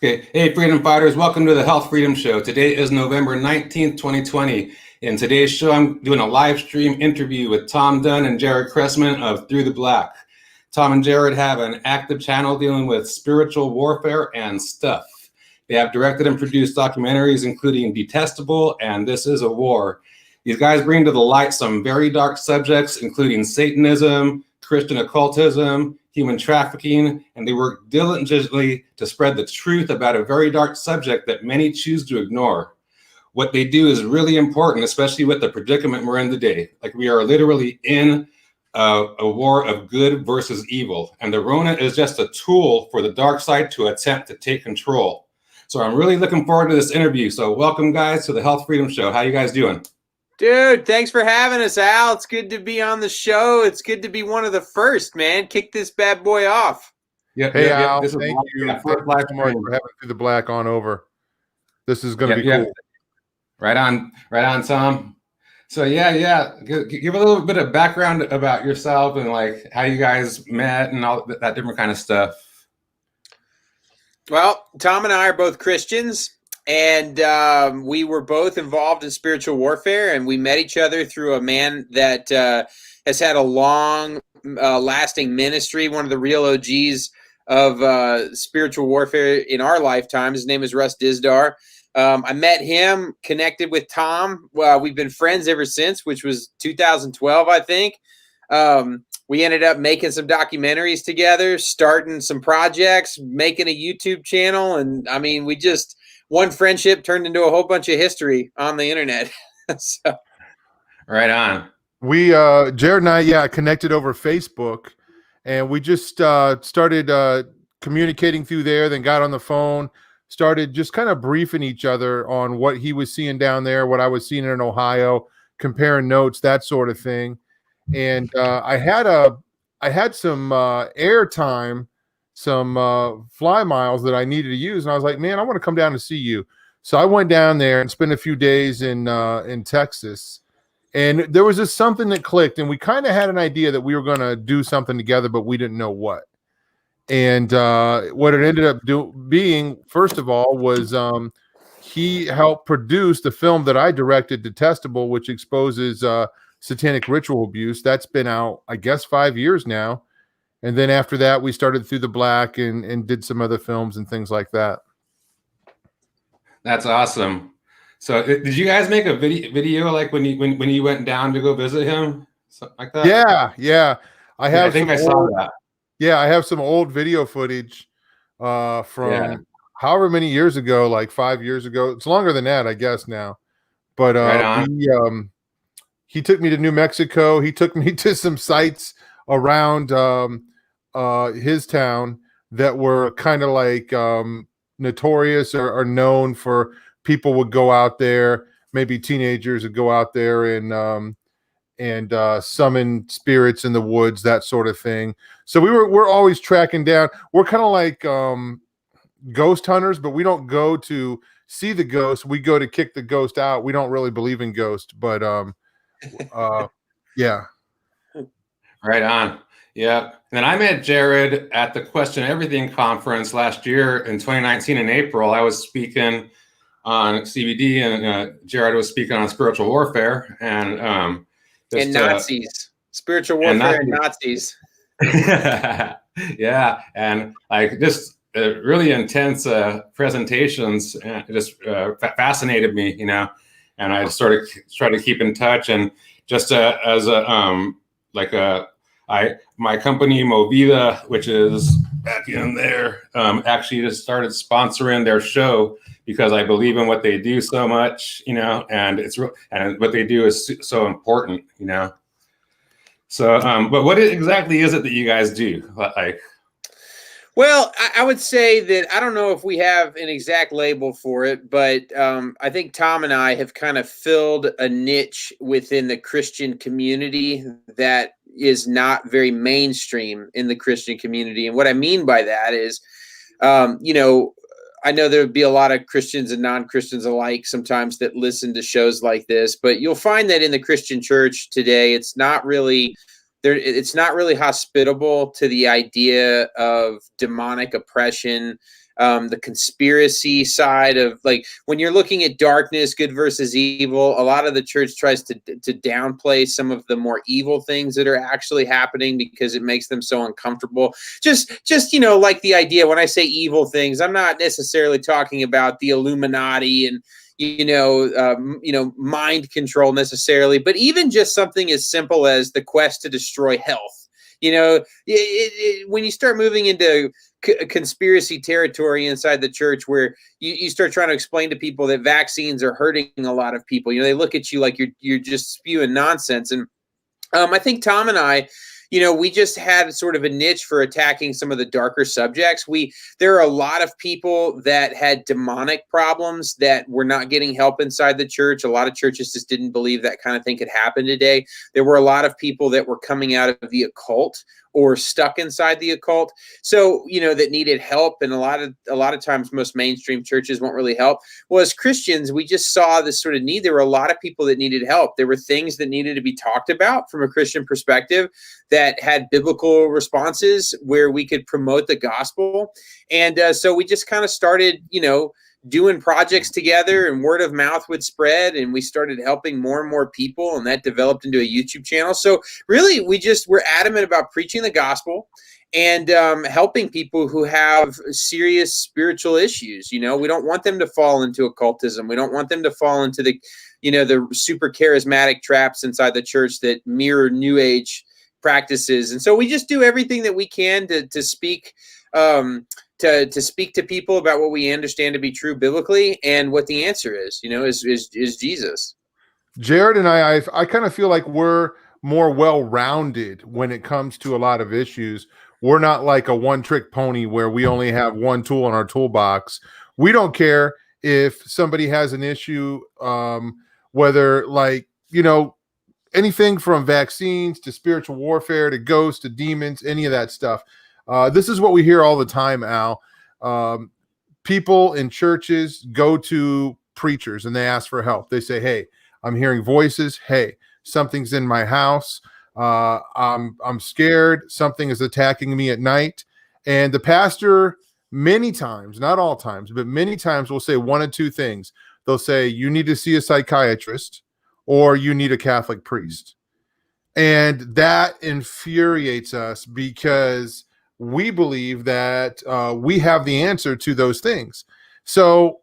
Okay, hey Freedom Fighters, welcome to the Health Freedom Show. Today is November 19th, 2020. In today's show, I'm doing a live stream interview with Tom Dunn and Jared Chrestman of Through the Black. Tom and Jared have an active channel dealing with spiritual warfare and stuff. They have directed and produced documentaries including Detestable and This Is a War. These guys bring to the light some very dark subjects, including Satanism, Christian occultism, human trafficking, and they work diligently to spread the truth about a very dark subject that many choose to ignore. What they do is really important, especially with the predicament we're in today. Like, we are literally in a war of good versus evil, and the Rona is just a tool for the dark side to attempt to take control. So I'm really looking forward to this interview. So welcome, guys, to the Health Freedom Show. How you guys doing? Dude, thanks for having us, Al. It's good to be on the show. It's good to be one of the first, man. Kick this bad boy off. Yep, hey, Al, thank you so much for having Through the Black on over. This is going to be cool. Right on, Tom. So yeah, give a little bit of background about yourself and like how you guys met and all that different kind of stuff. Well, Tom and I are both Christians. And we were both involved in spiritual warfare, and we met each other through a man that has had a long lasting ministry, one of the real OGs of spiritual warfare in our lifetime. His name is Russ Dizdar. I met him, connected with Tom. Well, we've been friends ever since, which was 2012, I think. We ended up making some documentaries together, starting some projects, making a YouTube channel. And I mean, we just... one friendship turned into a whole bunch of history on the internet. So. Right on. We, Jared and I, connected over Facebook, and we just started communicating through there, then got on the phone, started just kind of briefing each other on what he was seeing down there, what I was seeing in Ohio, comparing notes, that sort of thing. And I had some airtime, some fly miles that I needed to use, and I was like, man, I want to come down and see you. So I went down there and spent a few days in Texas, and there was just something that clicked, and we kind of had an idea that we were going to do something together, but we didn't know what. And what it ended up being, first of all, was he helped produce the film that I directed, Detestable, which exposes satanic ritual abuse. That's been out, I guess, 5 years now. And then after that, we started Through the Black and did some other films and things like that. That's awesome. So did you guys make a video like when you went down to go visit him? Something like that? Yeah. I think I saw that. Yeah, I have some old video footage from however many years ago, like 5 years ago. It's longer than that, I guess, now. But he took me to New Mexico. He took me to some sites around his town that were kind of like notorious or known for people would go out there, maybe teenagers would go out there and summon spirits in the woods, that sort of thing. So we're always tracking down. We're kind of like ghost hunters, but we don't go to see the ghost. We go to kick the ghost out. We don't really believe in ghosts, but yeah. Right on. Yeah. And then I met Jared at the Question Everything conference last year in 2019 in April. I was speaking on CBD, and Jared was speaking on spiritual warfare and Nazis. Spiritual warfare and Nazis. Yeah. And like just really intense presentations, and it just fascinated me, you know, and I sort of tried to keep in touch. And just as a my company Movida, which is back in there, actually just started sponsoring their show because I believe in what they do so much, you know, and and what they do is so important, you know. So, but what exactly is it that you guys do? Like, well, I would say that I don't know if we have an exact label for it, but I think Tom and I have kind of filled a niche within the Christian community that is not very mainstream in the Christian community. And what I mean by that is, you know, I know there would be a lot of Christians and non-Christians alike sometimes that listen to shows like this, but you'll find that in the Christian church today, it's not really it's not really hospitable to the idea of demonic oppression. The conspiracy side of, like, when you're looking at darkness, good versus evil, a lot of the church tries to downplay some of the more evil things that are actually happening because it makes them so uncomfortable. Just like the idea, when I say evil things, I'm not necessarily talking about the Illuminati and mind control necessarily, but even just something as simple as the quest to destroy health. When you start moving into conspiracy territory inside the church, where you start trying to explain to people that vaccines are hurting a lot of people, they look at you like you're just spewing nonsense. And I think Tom and I, we just had sort of a niche for attacking some of the darker subjects. There are a lot of people that had demonic problems that were not getting help inside the church. A lot of churches just didn't believe that kind of thing could happen today. There were a lot of people that were coming out of the occult or stuck inside the occult, so that needed help. And a lot of times most mainstream churches won't really help. Well, as Christians, we just saw this sort of need. There were a lot of people that needed help. There were things that needed to be talked about from a Christian perspective that had biblical responses where we could promote the gospel. And so we just kind of started, doing projects together, and word of mouth would spread, and we started helping more and more people, and that developed into a YouTube channel. So really, we're adamant about preaching the gospel and helping people who have serious spiritual issues. We don't want them to fall into occultism. We don't want them to fall into the super charismatic traps inside the church that mirror New Age practices. And so we just do everything that we can to speak to speak to people about what we understand to be true biblically, and what the answer is Jesus. Jared and I kind of feel like we're more well-rounded when it comes to a lot of issues. We're not like a one-trick pony where we only have one tool in our toolbox. We don't care if somebody has an issue, whether anything from vaccines to spiritual warfare to ghosts to demons, any of that stuff. This is what we hear all the time, Al. People in churches go to preachers and they ask for help. They say, hey, I'm hearing voices. Hey, something's in my house. I'm scared. Something is attacking me at night. And the pastor, many times, not all times, but many times, will say one of two things. They'll say, you need to see a psychiatrist, or you need a Catholic priest. And that infuriates us, because we believe that we have the answer to those things. So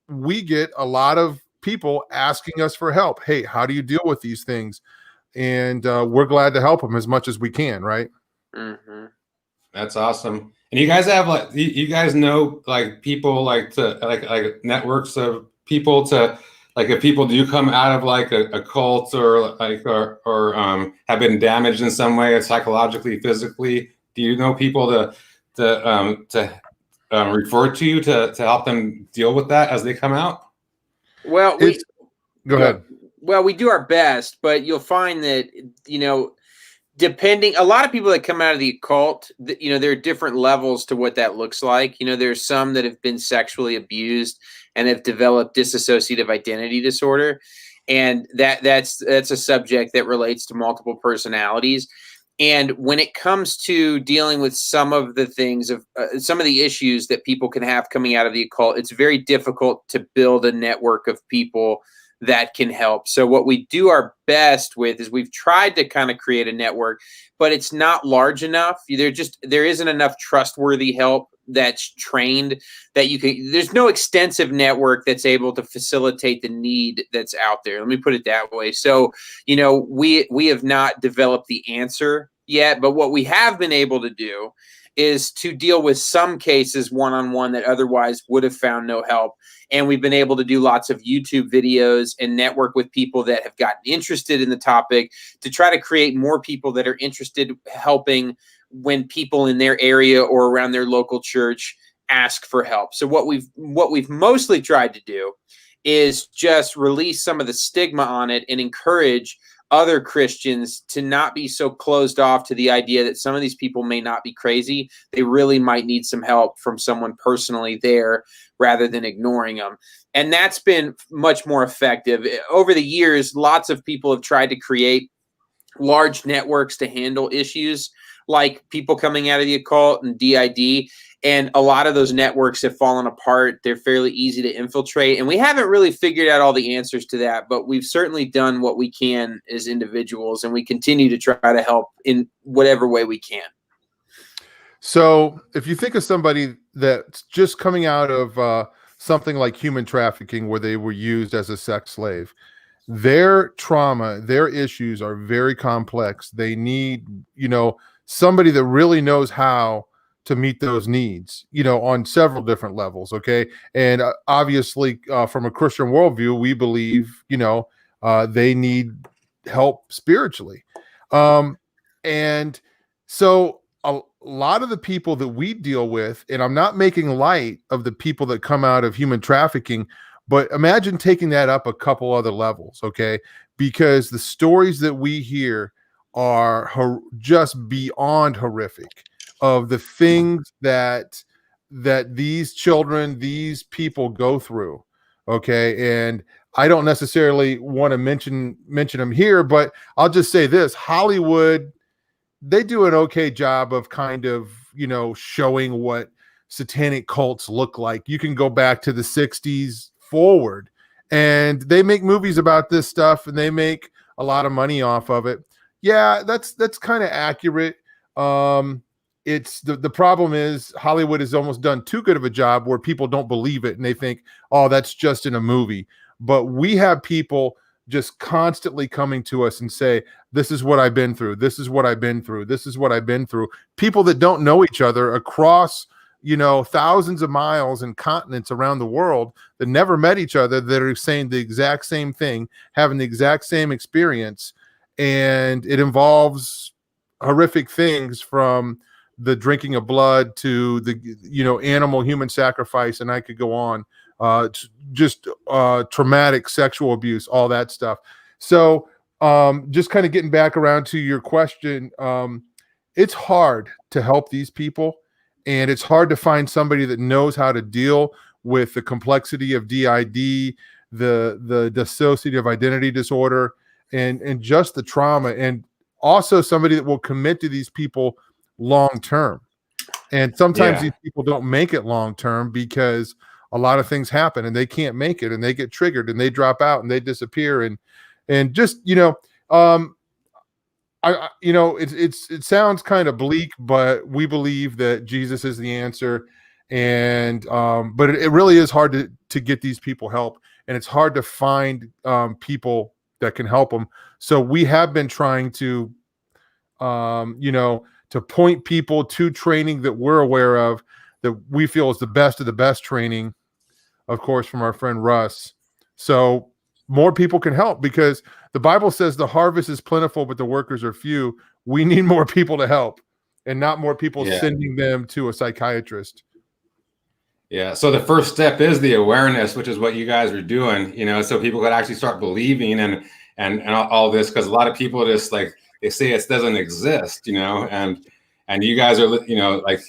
we get a lot of people asking us for help. Hey, how do you deal with these things? And we're glad to help them as much as we can, right? Mm-hmm. That's awesome. And you guys have you guys know people to networks of people to, if people do come out of a cult or have been damaged in some way, psychologically, physically, do you know people to refer to you to help them deal with that as they come out? Well, go ahead. Well, we do our best, but you'll find that, depending, a lot of people that come out of the occult, there are different levels to what that looks like. There's some that have been sexually abused and have developed dissociative identity disorder. And that's a subject that relates to multiple personalities. And when it comes to dealing with some of the things some of the issues that people can have coming out of the occult, it's very difficult to build a network of people that can help. So what we do our best with is we've tried to kind of create a network, but it's not large enough. There isn't enough trustworthy help that's trained that there's no extensive network that's able to facilitate the need that's out there. Let me put it that way. So, we have not developed the answer yet, but what we have been able to do is to deal with some cases one-on-one that otherwise would have found no help. And we've been able to do lots of YouTube videos and network with people that have gotten interested in the topic to try to create more people that are interested helping when people in their area or around their local church ask for help. So what we've mostly tried to do is just release some of the stigma on it and encourage other Christians to not be so closed off to the idea that some of these people may not be crazy. They really might need some help from someone personally there rather than ignoring them. And that's been much more effective. Over the years, lots of people have tried to create large networks to handle issues like people coming out of the occult and DID. And a lot of those networks have fallen apart. They're fairly easy to infiltrate. And we haven't really figured out all the answers to that, but we've certainly done what we can as individuals, and we continue to try to help in whatever way we can. So if you think of somebody that's just coming out of something like human trafficking, where they were used as a sex slave, their trauma, their issues are very complex. They need, somebody that really knows how to meet those needs, on several different levels. Okay. And obviously, from a Christian worldview, we believe, they need help spiritually. And so a lot of the people that we deal with, and I'm not making light of the people that come out of human trafficking, but imagine taking that up a couple other levels, okay? Because the stories that we hear are just beyond horrific, of the things that these children, these people go through, okay? And I don't necessarily want to mention them here, but I'll just say this: Hollywood, they do an okay job of kind of, showing what satanic cults look like. You can go back to the 60s forward, and they make movies about this stuff, and they make a lot of money off of it. Yeah, that's kind of accurate. It's the problem is Hollywood has almost done too good of a job where people don't believe it, and they think, oh, that's just in a movie. But we have people just constantly coming to us and say, this is what I've been through. This is what I've been through. This is what I've been through. People that don't know each other across, thousands of miles and continents around the world, that never met each other, that are saying the exact same thing, having the exact same experience. And it involves horrific things, from the drinking of blood to the, animal human sacrifice. And I could go on. Just traumatic sexual abuse, all that stuff. So just kind of getting back around to your question, it's hard to help these people, and it's hard to find somebody that knows how to deal with the complexity of DID, the dissociative identity disorder, and just the trauma, and also somebody that will commit to these people long term. And sometimes these people don't make it long term because a lot of things happen and they can't make it, and they get triggered and they drop out and they disappear. And just, it sounds kind of bleak, but we believe that Jesus is the answer. And, but it really is hard to get these people help, and it's hard to find, people that can help them. So we have been trying to, to point people to training that we're aware of, that we feel is the best of the best training, of course, from our friend Russ. So more people can help, because the Bible says the harvest is plentiful, but the workers are few. We need more people to help, and not more people sending them to a psychiatrist. Yeah. So the first step is the awareness, which is what you guys are doing, so people could actually start believing and all this, because a lot of people just they say it doesn't exist, and you guys are,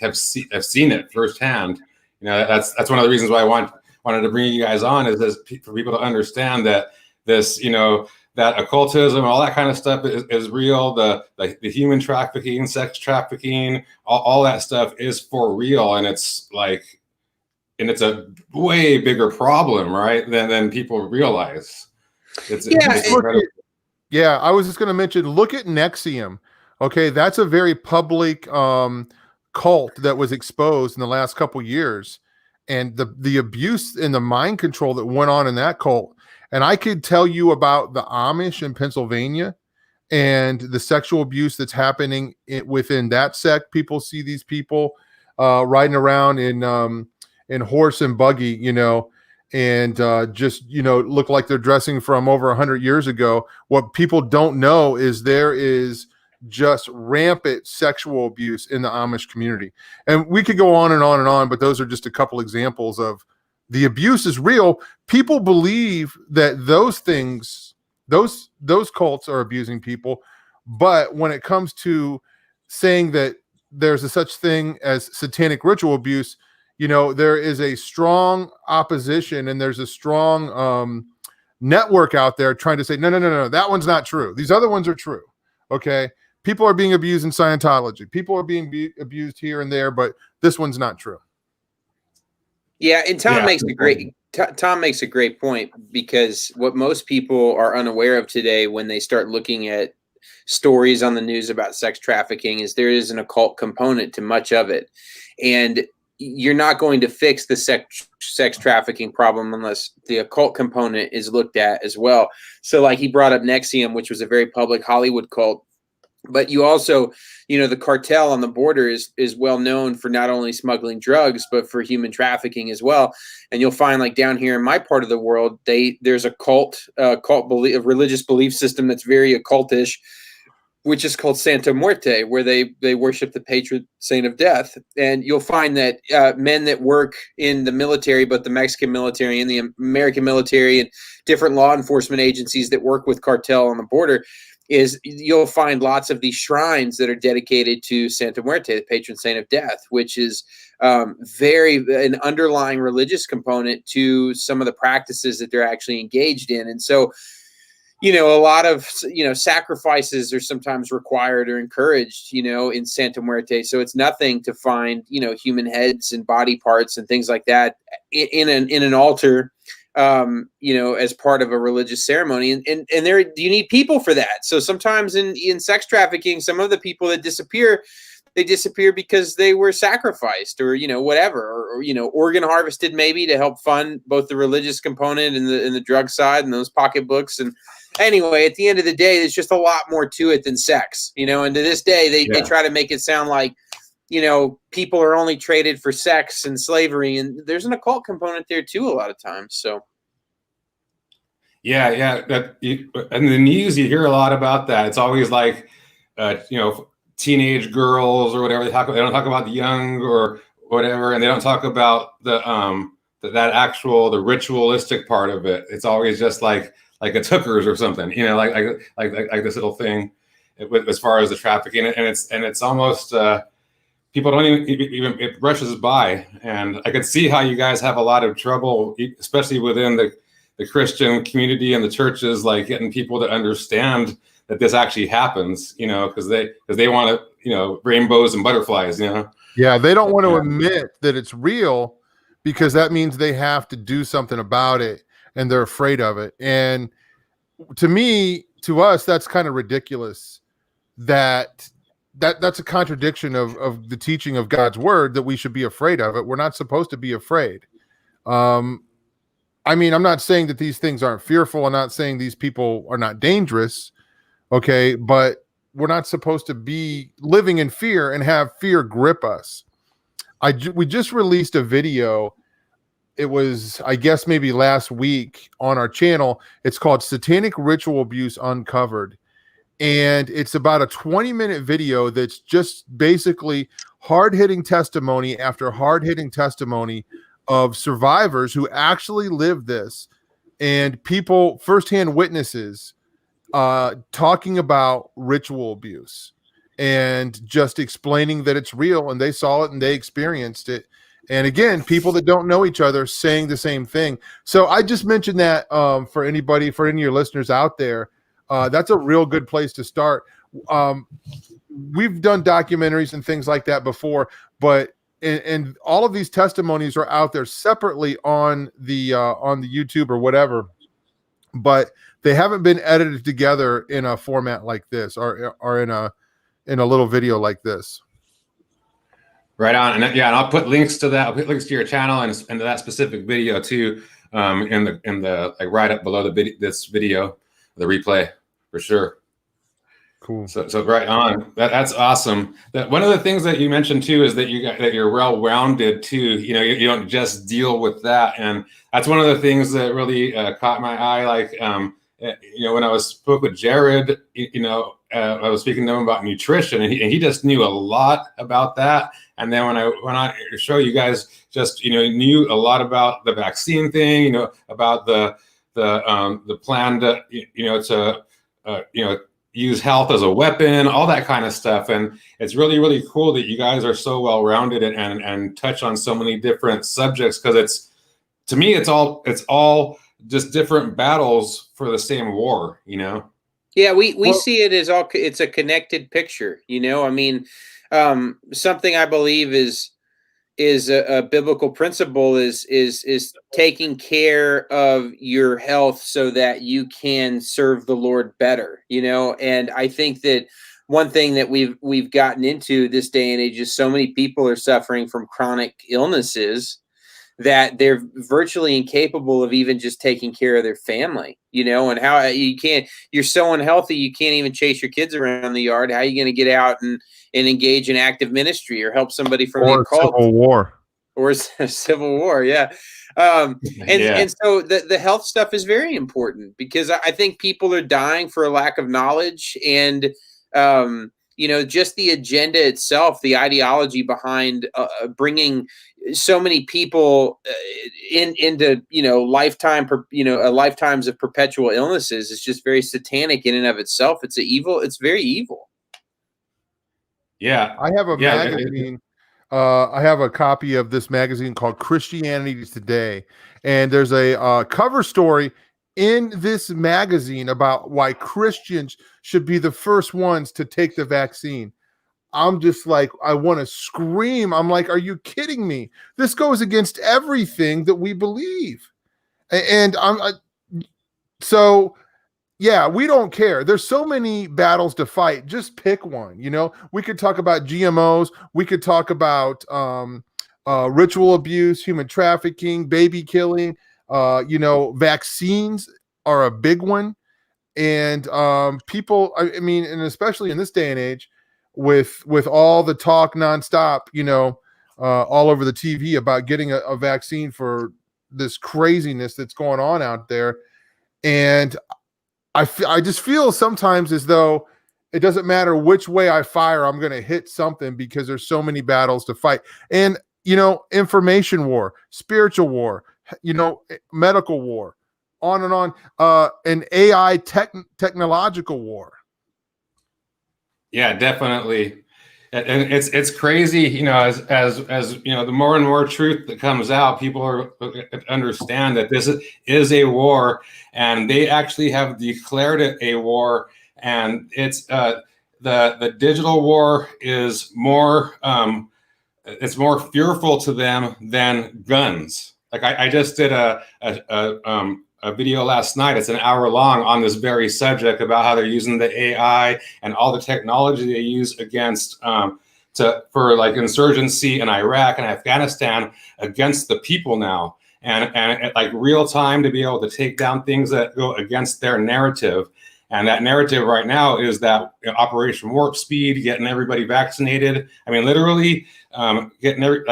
have seen it firsthand. That's one of the reasons why I wanted to bring you guys on, is this, for people to understand that this, that occultism, all that kind of stuff is real. The human trafficking, sex trafficking, all that stuff is for real. And it's it's a way bigger problem, right, than people realize. It's incredible. Yeah, I was just going to mention, look at Nexium. Okay, that's a very public cult that was exposed in the last couple years, and the abuse and the mind control that went on in that cult. And I could tell you about the Amish in Pennsylvania and the sexual abuse that's happening within that sect. People see these people riding around in horse and buggy, and just, look like they're dressing from over 100 years ago. What people don't know is there is just rampant sexual abuse in the Amish community. And we could go on and on and on, but those are just a couple examples of the abuse is real. People believe that those things, those cults are abusing people. But when it comes to saying that there's a such thing as satanic ritual abuse, there is a strong opposition, and there's a strong network out there trying to say, no, that one's not true. These other ones are true. Okay. People are being abused in Scientology. People are being abused here and there, but this one's not true. Yeah, and Tom Yeah. makes a great Tom makes a great point, because what most people are unaware of today when they start looking at stories on the news about sex trafficking is there is an occult component to much of it. And you're not going to fix the sex trafficking problem unless the occult component is looked at as well. So like he brought up Nexium, which was a very public Hollywood cult. But you also, the cartel on the border is well known for not only smuggling drugs, but for human trafficking as well. And you'll find, like down here in my part of the world, there's a a religious belief system that's very occultish, which is called Santa Muerte, where they worship the patron saint of death. And you'll find that men that work in the military, but the Mexican military and the American military and different law enforcement agencies that work with cartel on the border, you'll find lots of these shrines that are dedicated to Santa Muerte, the patron saint of death, which is an underlying religious component to some of the practices that they're actually engaged in. And so, a lot of, sacrifices are sometimes required or encouraged, in Santa Muerte. So it's nothing to find, human heads and body parts and things like that in an altar, as part of a religious ceremony. And there, you need people for that. So sometimes in sex trafficking, some of the people that disappear, they disappear because they were sacrificed or, whatever, or organ harvested maybe to help fund both the religious component and the drug side and those pocketbooks. And anyway, at the end of the day, there's just a lot more to it than sex, and to this day, they try to make it sound like, people are only traded for sex and slavery, and there's an occult component there too a lot of times. So. Yeah. In the news, you hear a lot about that. It's always like, teenage girls or whatever. They don't talk about the young or whatever, and they don't talk about the ritualistic part of it. It's always just like it's hookers or something, like this little thing as far as the trafficking, and it's almost people don't even it brushes by. And I could see how you guys have a lot of trouble, especially within the Christian community and the churches, like getting people to understand that this actually happens, because they want to, rainbows and butterflies, Yeah, they don't want to admit that it's real because that means they have to do something about it and they're afraid of it. And to us, that's kind of ridiculous. That's a contradiction of the teaching of God's word, that we should be afraid of it. We're not supposed to be afraid. I'm not saying that these things aren't fearful. I'm not saying these people are not dangerous. Okay, but we're not supposed to be living in fear and have fear grip us. We just released a video. It was, I guess, maybe last week on our channel. It's called Satanic Ritual Abuse Uncovered. And it's about a 20-minute video that's just basically hard-hitting testimony after hard-hitting testimony of survivors who actually lived this, and people, firsthand witnesses, talking about ritual abuse and just explaining that it's real and they saw it and they experienced it. And again, people that don't know each other saying the same thing. So I just mentioned that for any of your listeners out there, that's a real good place to start. We've done documentaries and things like that before, but and all of these testimonies are out there separately on the YouTube or whatever, but they haven't been edited together in a format like this or in a little video like this. Right on. And I'll put links to that. I'll put links to your channel and to that specific video too, in the like right up below this video, the replay for sure. Cool. So right on. That's awesome. That one of the things that you mentioned too is that you're well-rounded too. You don't just deal with that, and that's one of the things that really caught my eye. Like when I spoke with Jared, I was speaking to him about nutrition, and he just knew a lot about that. And then when I went on to show you guys, just knew a lot about the vaccine thing, about the plan to use health as a weapon, all that kind of stuff. And it's really, really cool that you guys are so well-rounded and touch on so many different subjects, because to me, it's all just different battles for the same war, Yeah, we Well, see it as all. It's a connected picture. I mean, something I believe is a biblical principle is taking care of your health so that you can serve the Lord better. And I think that one thing that we've gotten into this day and age is so many people are suffering from chronic illnesses that they're virtually incapable of even just taking care of their family, and how you're so unhealthy, you can't even chase your kids around the yard. How are you going to get out and engage in active ministry or help somebody from the or a occult civil war. or a civil war? Yeah. And Yeah. so the health stuff is very important because I think people are dying for a lack of knowledge and, just the agenda itself, the ideology behind bringing so many people into lifetimes of perpetual illnesses is just very satanic in and of itself. It's very evil. Yeah. I have a Yeah. magazine. I have a copy of this magazine called Christianity Today, and there's a cover story in this magazine about why Christians should be the first ones to take the vaccine. I'm just like, I want to scream. I'm like, are you kidding me? This goes against everything that we believe. And so yeah, we don't care. There's so many battles to fight. Just pick one. We could talk about GMOs. We could talk about ritual abuse, human trafficking, baby killing. Vaccines are a big one. And people, I mean, and especially in this day and age, with all the talk nonstop, all over the TV about getting a vaccine for this craziness that's going on out there. And I just feel sometimes as though it doesn't matter which way I fire, I'm going to hit something because there's so many battles to fight. And, information war, spiritual war, medical war, on and on, an AI technological war. Yeah, definitely. And it's crazy, as the more and more truth that comes out, people are understand that this is a war, and they actually have declared it a war. And it's the digital war is more it's more fearful to them than guns. Like I just did a video last night. It's an hour long on this very subject about how they're using the AI and all the technology they use against for like insurgency in Iraq and Afghanistan against the people now, and at like real time to be able to take down things that go against their narrative. And that narrative right now is that Operation Warp Speed, getting everybody vaccinated. I mean, literally getting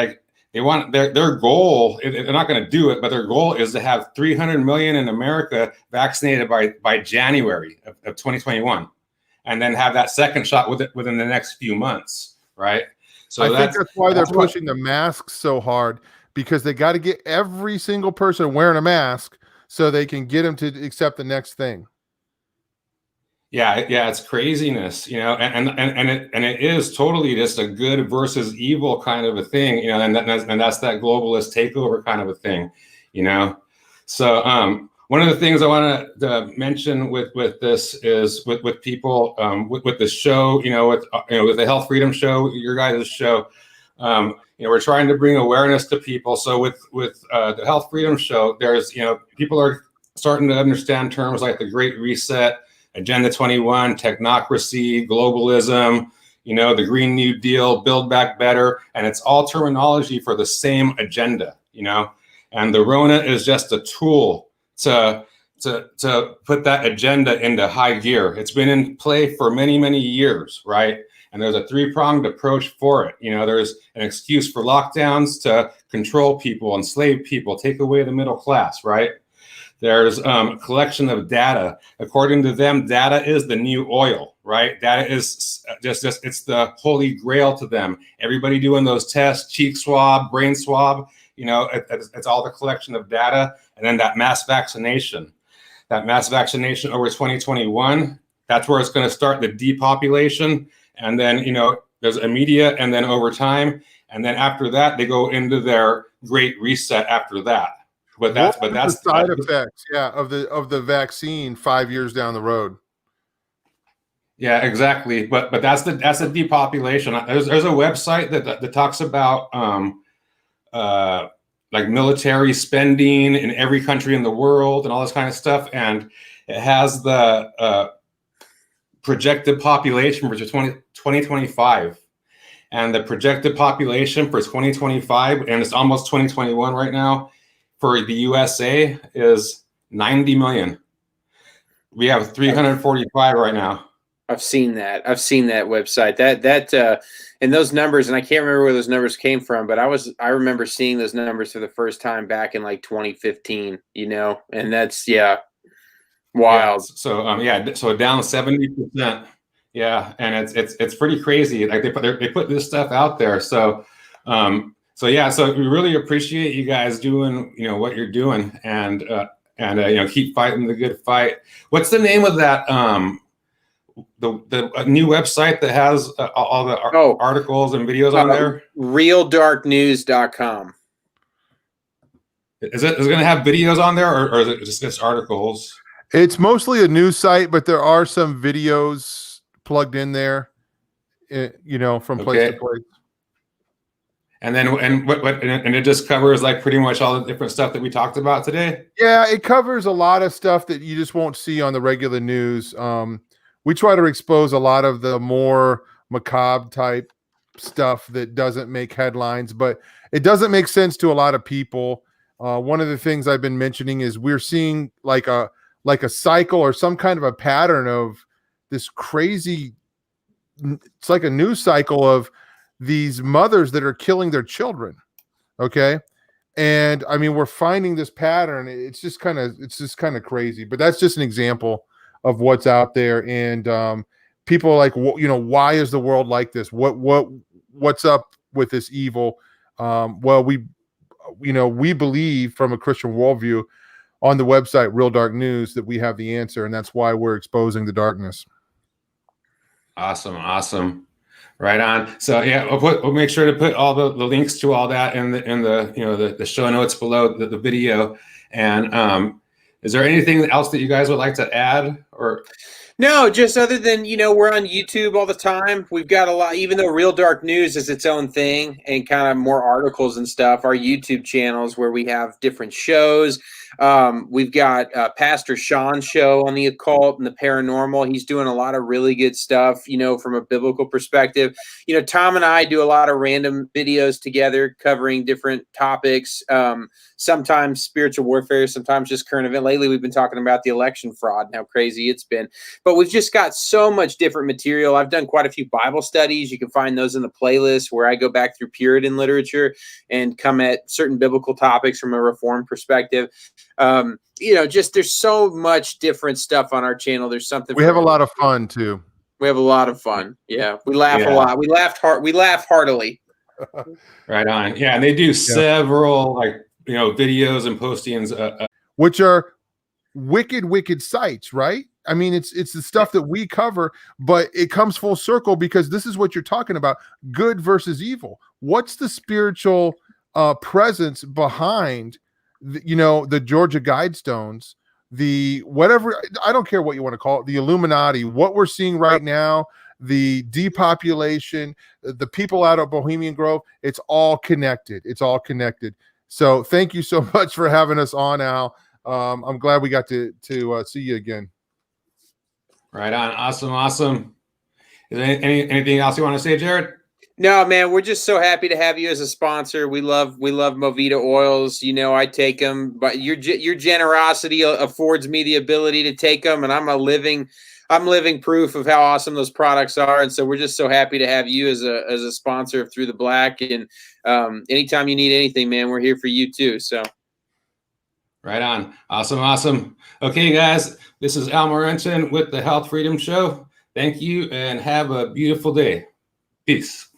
they want their goal. They're not going to do it, but their goal is to have 300 million in America vaccinated by January of 2021, and then have that second shot within the next few months, right? So I think that's why they're pushing the masks so hard, because they got to get every single person wearing a mask so they can get them to accept the next thing. Yeah, it's craziness, and it is totally just a good versus evil kind of a thing, and that's that globalist takeover kind of a thing, So one of the things I want to mention with this is with people with the show, with the Health Freedom Show, your guys' show, we're trying to bring awareness to people. So with the Health Freedom Show, there's people are starting to understand terms like the Great Reset, Agenda 21, technocracy, globalism, the Green New Deal, Build Back Better, and it's all terminology for the same agenda, and the Rona is just a tool to put that agenda into high gear. It's been in play for many, many years, right? And there's a three-pronged approach for it. There's an excuse for lockdowns to control people, enslave people, take away the middle class, right? There's a collection of data. According to them, data is the new oil, right? Data is just it's the holy grail to them. Everybody doing those tests, cheek swab, brain swab, it's all the collection of data. And then that mass vaccination over 2021, that's where it's going to start the depopulation. And then, there's immediate, and then over time. And then after that, they go into their great reset after that. But that's the side effects, of the vaccine 5 years down the road. Yeah, exactly. But that's the depopulation. There's a website that talks about like military spending in every country in the world and all this kind of stuff, and it has the projected population for 2025, and the projected population for 2025, and it's almost 2021 right now, for the USA is 90 million. We have 345 right now. I've seen that website. And those numbers, and I can't remember where those numbers came from, but I remember seeing those numbers for the first time back in like 2015, and that's wild. Yeah, so so down 70%. Yeah, and it's pretty crazy. Like they put this stuff out there. So so we really appreciate you guys doing what you're doing, and keep fighting the good fight. What's the name of that the new website that has all the articles and videos on there? realdarknews.com. Is it going to have videos on there, or is it just articles? It's mostly a news site, but there are some videos plugged in there, from place to place. And then and it just covers like pretty much all the different stuff that we talked about today. Yeah, it covers a lot of stuff that you just won't see on the regular news. We try to expose a lot of the more macabre type stuff that doesn't make headlines, but it doesn't make sense to a lot of people. One of the things I've been mentioning is we're seeing like a cycle or some kind of a pattern of this crazy, it's like a news cycle of these mothers that are killing their children. Okay. And I mean, we're finding this pattern. It's just kind of crazy, but that's just an example of what's out there. And people are like, why is the world like this? What's up with this evil? Well, we believe from a Christian worldview on the website, Real Dark News, that we have the answer. And that's why we're exposing the darkness. Awesome. Right on. So yeah, we'll make sure to put all the links to all that in the show notes below the video. And is there anything else that you guys would like to add, or? No, just other than, we're on YouTube all the time. We've got a lot, even though Real Dark News is its own thing and kind of more articles and stuff, our YouTube channels where we have different shows. We've got Pastor Sean's show on the occult and the paranormal. He's doing a lot of really good stuff, from a biblical perspective. Tom and I do a lot of random videos together covering different topics, sometimes spiritual warfare, sometimes just current event. Lately, we've been talking about the election fraud and how crazy it's been. But we've just got so much different material. I've done quite a few Bible studies. You can find those in the playlist where I go back through Puritan literature and come at certain biblical topics from a Reformed perspective. Just there's so much different stuff on our channel. There's something. We have a lot of fun too. We have a lot of fun. Yeah, we laugh a lot. We laugh heartily. Right on. Yeah, and they do several videos and postings, which are wicked sites, right? I mean, it's the stuff that we cover, but it comes full circle because this is what you're talking about: good versus evil. What's the spiritual presence behind the Georgia Guidestones, the whatever, I don't care what you want to call it, the Illuminati, what we're seeing right now, the depopulation, the people out of Bohemian Grove, it's all connected. So thank you so much for having us on, Al. I'm glad we got to see you again. Right on. Awesome. Is there anything else you want to say, Jared? No, man, we're just so happy to have you as a sponsor. We love Movita oils. I take them, but your generosity affords me the ability to take them, and I'm living proof of how awesome those products are. And so we're just so happy to have you as a sponsor of Through the Black. And anytime you need anything, man, we're here for you too. So. Right on. Awesome. Okay, guys, this is Al Morenton with the Health Freedom Show. Thank you and have a beautiful day. Peace.